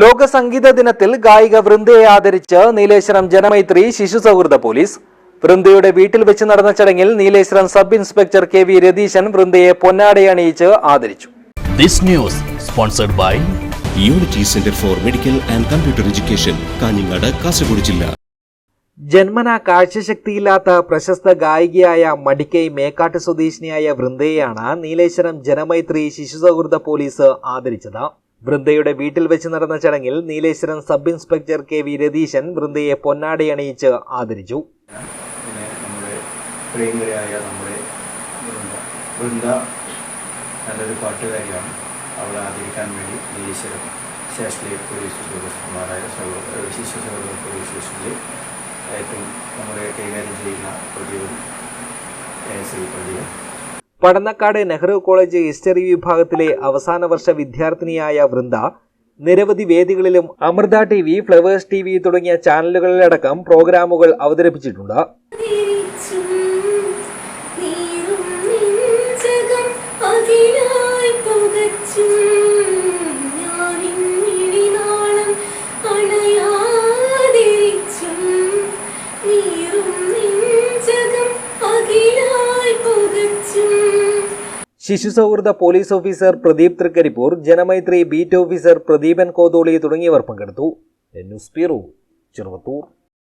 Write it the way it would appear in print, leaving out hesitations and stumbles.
ലോക സംഗീത ദിനത്തിൽ ഗായിക വൃന്ദയെ ആദരിച്ച് നീലേശ്വരം ജനമൈത്രി ശിശു സൗഹൃദ പോലീസ്. വൃന്ദയുടെ വീട്ടിൽ വെച്ച് നടന്ന ചടങ്ങിൽ നീലേശ്വരം സബ് ഇൻസ്പെക്ടർ കെ.വി. രതീശൻ വൃന്ദയെ പൊന്നാടയണിയിച്ച് ആദരിച്ചു. This news sponsored by Unity Center for Medical and Computer Education, Kanhangad, Kasaragod ജില്ല. ജന്മന കാഴ്ചശക്തിയില്ലാത്ത പ്രശസ്ത ഗായികയായ മടിക്കൈ മേക്കാട്ട് സ്വദേശിനിയായ വൃന്ദയെയാണ് നീലേശ്വരം ജനമൈത്രി ശിശു സൗഹൃദ പോലീസ് ആദരിച്ചത്. വൃന്ദയുടെ വീട്ടിൽ വെച്ച് നടന്ന ചടങ്ങിൽ നീലേശ്വരം സബ് ഇൻസ്പെക്ടർ കെ.വി. രതീശൻ വൃന്ദയെ പൊന്നാടയണിയിച്ച് ആദരിച്ചു. നല്ലൊരു പാട്ടുകാരിയാണ്. അവളെ ആദരിക്കാൻ വേണ്ടി നീലേശ്വരം സ്റ്റേഷനിലെ പോലീസ് ഉദ്യോഗസ്ഥന്മാരായ ശിശു സൗഹൃദ പോലീസ് സ്റ്റേഷനിൽ ഏറ്റവും നമ്മളെ കൈകാര്യം ചെയ്യുന്ന പ്രതിയും പ്രതിയും പടന്നക്കാട് നെഹ്റു കോളേജ് ഹിസ്റ്ററി വിഭാഗത്തിലെ അവസാന വർഷ വിദ്യാർത്ഥിനിയായ വൃന്ദ നിരവധി വേദികളിലും അമൃത TV, ഫ്ലവേഴ്സ് TV തുടങ്ങിയ ചാനലുകളിലടക്കം പ്രോഗ്രാമുകൾ അവതരിപ്പിച്ചിട്ടുണ്ട്. ശിശു സൗഹൃദ police officer Pradeep Thrikaripur, Janamaithri beat officer Pradeepan Kotholi തുടങ്ങിയവർ പങ്കെടുത്തു. News bureau, Cheruvathur.